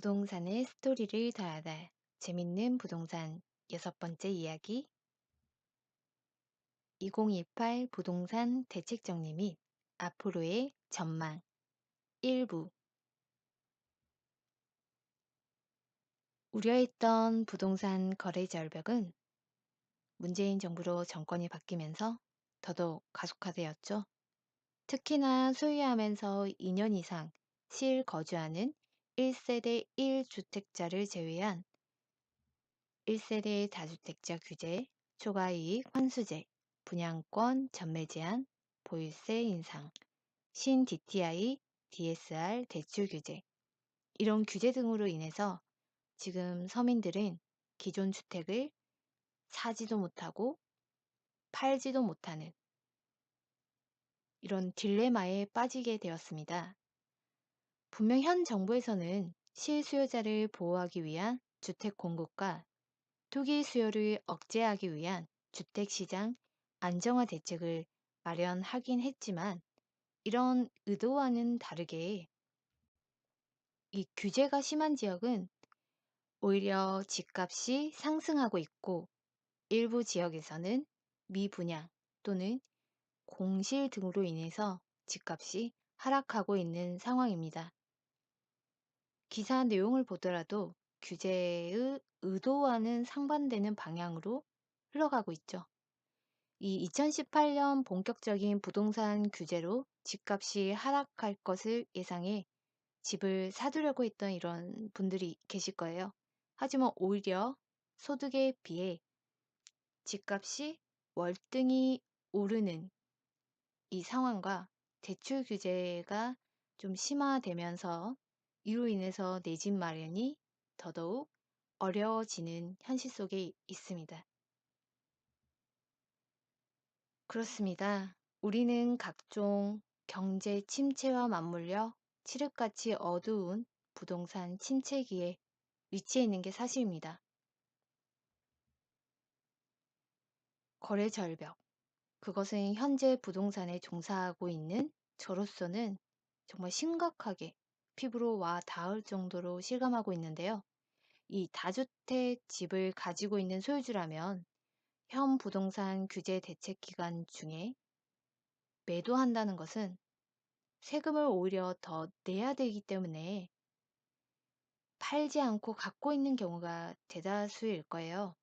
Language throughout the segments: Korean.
부동산의 스토리를 더 알아. 재밌는 부동산 여섯 번째 이야기. 2018 부동산 대책 정리 및 앞으로의 전망. 일부. 우려했던 부동산 거래 절벽은 문재인 정부로 정권이 바뀌면서 더더욱 가속화되었죠. 특히나 소유하면서 2년 이상 실거주하는 1세대 1주택자를 제외한 1세대 다주택자 규제, 초과이익 환수제, 분양권 전매 제한, 보유세 인상, 신 DTI, DSR 대출 규제, 이런 규제 등으로 인해서 지금 서민들은 기존 주택을 사지도 못하고 팔지도 못하는 이런 딜레마에 빠지게 되었습니다. 분명 현 정부에서는 실수요자를 보호하기 위한 주택 공급과 투기 수요를 억제하기 위한 주택시장 안정화 대책을 마련하긴 했지만 이런 의도와는 다르게 이 규제가 심한 지역은 오히려 집값이 상승하고 있고 일부 지역에서는 미분양 또는 공실 등으로 인해서 집값이 하락하고 있는 상황입니다. 기사 내용을 보더라도 규제의 의도와는 상반되는 방향으로 흘러가고 있죠. 이 2018년 본격적인 부동산 규제로 집값이 하락할 것을 예상해 집을 사두려고 했던 이런 분들이 계실 거예요. 하지만 오히려 소득에 비해 집값이 월등히 오르는 이 상황과 대출 규제가 좀 심화되면서 이로 인해서 내 집 마련이 더더욱 어려워지는 현실 속에 있습니다. 그렇습니다. 우리는 각종 경제 침체와 맞물려 칠흑같이 어두운 부동산 침체기에 위치해 있는 게 사실입니다. 거래 절벽. 그것은 현재 부동산에 종사하고 있는 저로서는 정말 심각하게 피부로 와 닿을 정도로 실감하고 있는데요. 이 다주택 집을 가지고 있는 소유주라면 현 부동산 규제 대책 기간 중에 매도한다는 것은 세금을 오히려 더 내야 되기 때문에 팔지 않고 갖고 있는 경우가 대다수일 거예요.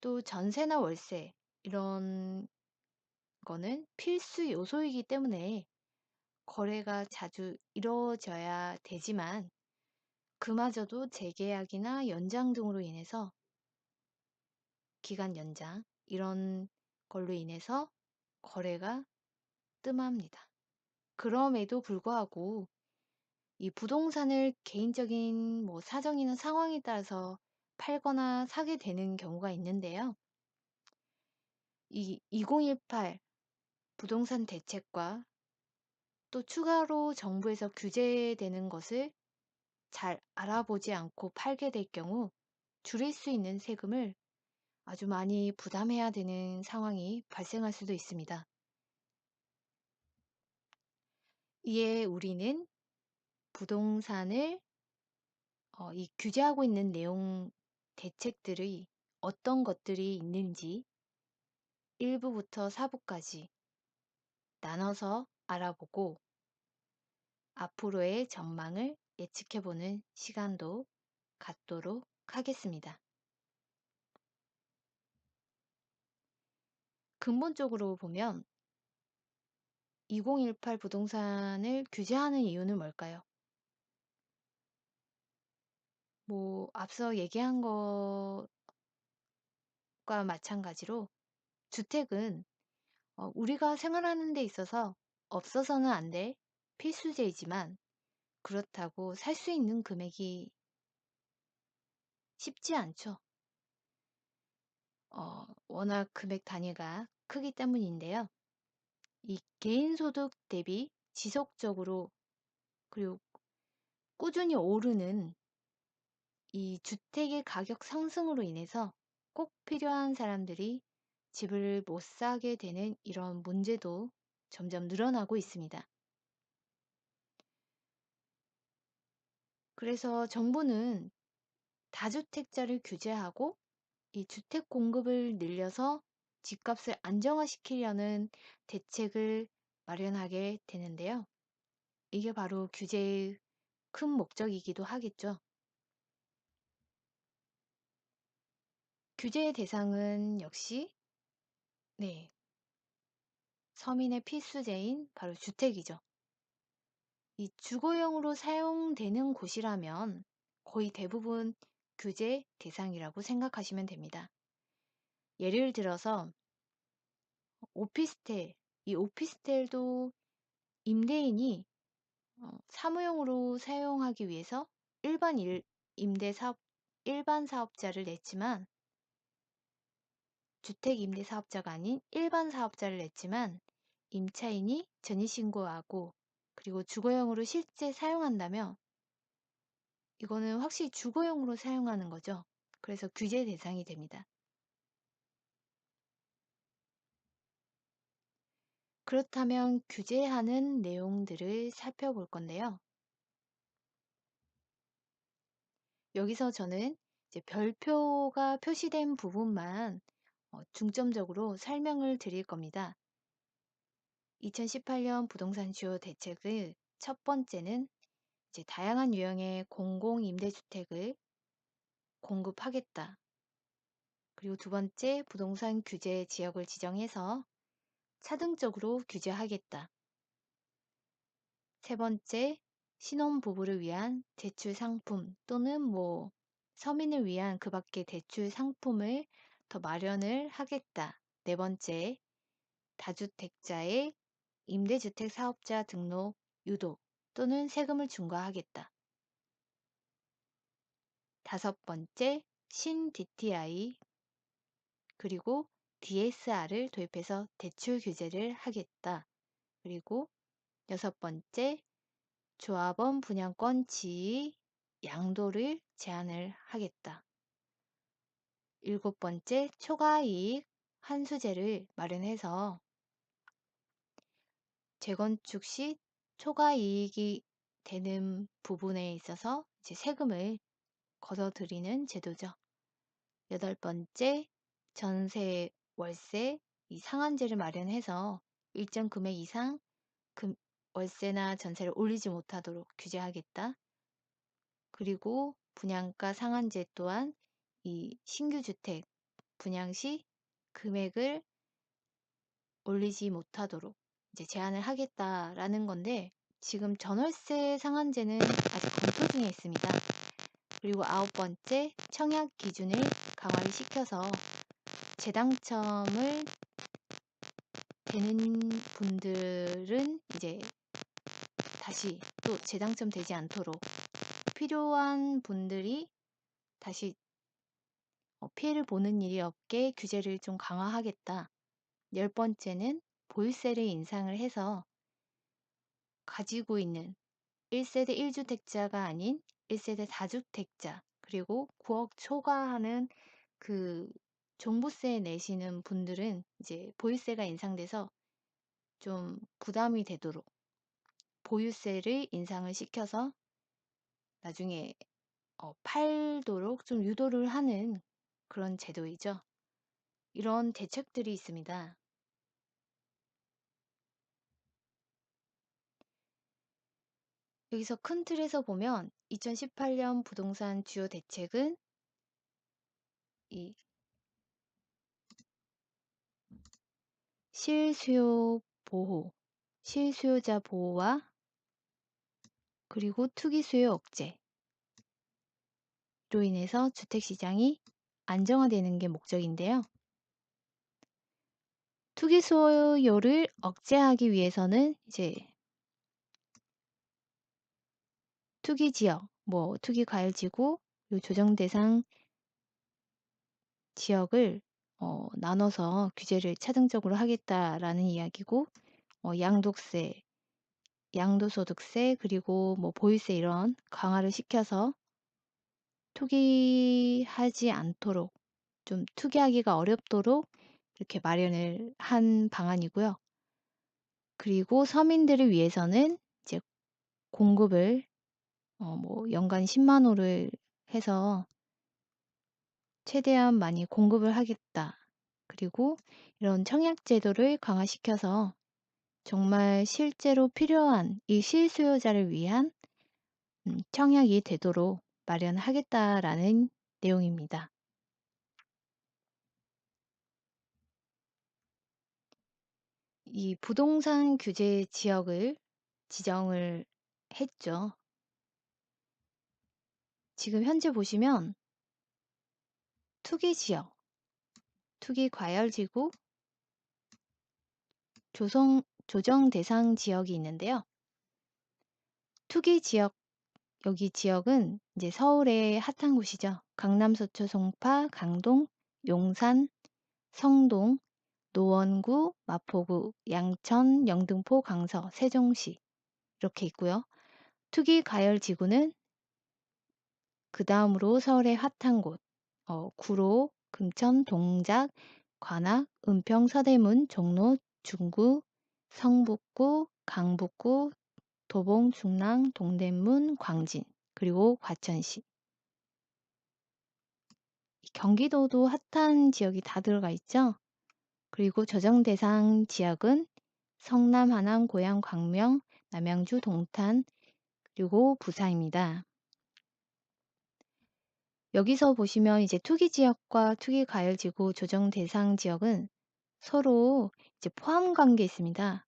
또 전세나 월세 이런 거는 필수 요소이기 때문에 거래가 자주 이루어져야 되지만 그마저도 재계약이나 연장 등으로 인해서 기간 연장 이런 걸로 인해서 거래가 뜸합니다. 그럼에도 불구하고 이 부동산을 개인적인 뭐 사정이나 상황에 따라서 팔거나 사게 되는 경우가 있는데요. 이 2018 부동산 대책과 또 추가로 정부에서 규제되는 것을 잘 알아보지 않고 팔게 될 경우 줄일 수 있는 세금을 아주 많이 부담해야 되는 상황이 발생할 수도 있습니다. 이에 우리는 부동산을 이 규제하고 있는 내용 대책들의 어떤 것들이 있는지 1부부터 4부까지 나눠서 알아보고 앞으로의 전망을 예측해보는 시간도 갖도록 하겠습니다. 근본적으로 보면 2018 부동산을 규제하는 이유는 뭘까요? 뭐 앞서 얘기한 것과 마찬가지로 주택은 우리가 생활하는 데 있어서 없어서는 안 될 필수제이지만 그렇다고 살 수 있는 금액이 쉽지 않죠. 워낙 금액 단위가 크기 때문인데요. 이 개인소득 대비 지속적으로 그리고 꾸준히 오르는 이 주택의 가격 상승으로 인해서 꼭 필요한 사람들이 집을 못 사게 되는 이런 문제도 점점 늘어나고 있습니다. 그래서 정부는 다주택자를 규제하고 이 주택 공급을 늘려서 집값을 안정화시키려는 대책을 마련하게 되는데요. 이게 바로 규제의 큰 목적이기도 하겠죠. 규제의 대상은 역시 네, 서민의 필수재인 바로 주택이죠. 이 주거용으로 사용되는 곳이라면 거의 대부분 규제 대상이라고 생각하시면 됩니다. 예를 들어서 오피스텔, 이 오피스텔도 임대인이 사무용으로 사용하기 위해서 일반 임대 사업, 일반 사업자를 냈지만 주택 임대 사업자가 아닌 일반 사업자를 냈지만 임차인이 전입신고하고 그리고 주거용으로 실제 사용한다면 이거는 확실히 주거용으로 사용하는 거죠. 그래서 규제 대상이 됩니다. 그렇다면 규제하는 내용들을 살펴볼 건데요. 여기서 저는 이제 별표가 표시된 부분만 중점적으로 설명을 드릴 겁니다. 2018년 부동산 주요 대책의 첫 번째는 이제 다양한 유형의 공공임대주택을 공급하겠다. 그리고 두 번째, 부동산 규제 지역을 지정해서 차등적으로 규제하겠다. 세 번째, 신혼부부를 위한 대출 상품 또는 서민을 위한 그 밖의 대출 상품을 더 마련을 하겠다. 네 번째, 다주택자의 임대주택 사업자 등록 유도 또는 세금을 중과하겠다. 다섯 번째, 신 DTI 그리고 DSR을 도입해서 대출 규제를 하겠다. 그리고 여섯 번째, 조합원 분양권 지위 양도를 제한을 하겠다. 일곱 번째, 초과이익 환수제를 마련해서 재건축 시 초과이익이 되는 부분에 있어서 이제 세금을 걷어들이는 제도죠. 여덟 번째, 전세, 월세, 이 상한제를 마련해서 일정 금액 이상 월세나 전세를 올리지 못하도록 규제하겠다. 그리고 분양가 상한제 또한 이 신규 주택 분양 시 금액을 올리지 못하도록 이제 제한을 하겠다라는 건데 지금 전월세 상한제는 아직 검토 중에 있습니다. 그리고 아홉 번째, 청약 기준을 강화를 시켜서 재당첨을 되는 분들은 이제 다시 또 재당첨되지 않도록 필요한 분들이 다시 피해를 보는 일이 없게 규제를 좀 강화하겠다. 열 번째는 보유세를 인상을 해서 가지고 있는 1세대 1주택자가 아닌 1세대 다주택자 그리고 9억 초과하는 그 종부세 내시는 분들은 이제 보유세가 인상돼서 좀 부담이 되도록 보유세를 인상을 시켜서 나중에 팔도록 좀 유도를 하는 그런 제도이죠. 이런 대책들이 있습니다. 여기서 큰 틀에서 보면 2018년 부동산 주요 대책은 이 실수요 보호, 실수요자 보호와 그리고 투기 수요 억제로 인해서 주택 시장이 안정화되는 게 목적인데요. 투기 수요를 억제하기 위해서는 이제 투기 지역, 투기 과열 지구, 그리고 조정 대상 지역을 나눠서 규제를 차등적으로 하겠다라는 이야기고 양도세, 양도소득세 그리고 보유세 이런 강화를 시켜서 투기하지 않도록 좀 투기하기가 어렵도록 이렇게 마련을 한 방안이고요. 그리고 서민들을 위해서는 이제 공급을 뭐 연간 10만 호를 해서 최대한 많이 공급을 하겠다. 그리고 이런 청약 제도를 강화시켜서 정말 실제로 필요한 이 실수요자를 위한 청약이 되도록 마련하겠다라는 내용입니다. 이 부동산 규제 지역을 지정을 했죠. 지금 현재 보시면 투기 지역, 투기 과열 지구, 조정 대상 지역이 있는데요. 투기 지역, 여기 지역은 이제 서울의 핫한 곳이죠. 강남, 서초, 송파, 강동, 용산, 성동, 노원구, 마포구, 양천, 영등포, 강서, 세종시 이렇게 있고요. 투기 과열 지구는 그다음으로 서울의 핫한 곳 구로, 금천, 동작, 관악, 은평, 서대문, 종로, 중구, 성북구, 강북구, 도봉, 중랑, 동대문, 광진 그리고 과천시. 경기도도 핫한 지역이 다 들어가 있죠. 그리고 조정 대상 지역은 성남, 하남, 고양, 광명, 남양주, 동탄 그리고 부사입니다. 여기서 보시면 이제 투기 지역과 투기 과열 지구 조정 대상 지역은 서로 이제 포함 관계에 있습니다.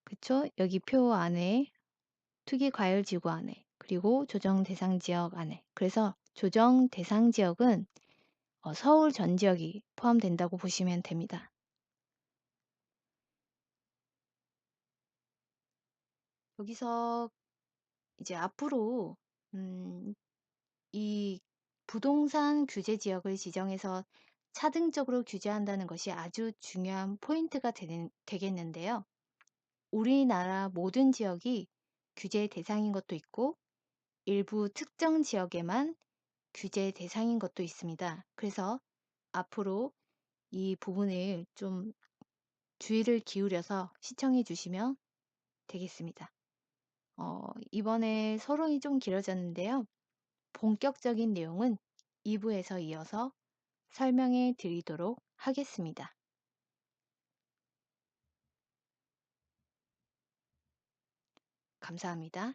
그쵸? 여기 표 안에 투기 과열 지구 안에 그리고 조정 대상 지역 안에. 그래서 조정 대상 지역은 서울 전 지역이 포함된다고 보시면 됩니다. 여기서 이제 앞으로 음, 이 부동산 규제 지역을 지정해서 차등적으로 규제한다는 것이 아주 중요한 포인트가 되겠는데요. 우리나라 모든 지역이 규제 대상인 것도 있고 일부 특정 지역에만 규제 대상인 것도 있습니다. 그래서 앞으로 이 부분을 좀 주의를 기울여서 시청해 주시면 되겠습니다. 이번에 서론이 좀 길어졌는데요. 본격적인 내용은 2부에서 이어서 설명해 드리도록 하겠습니다. 감사합니다.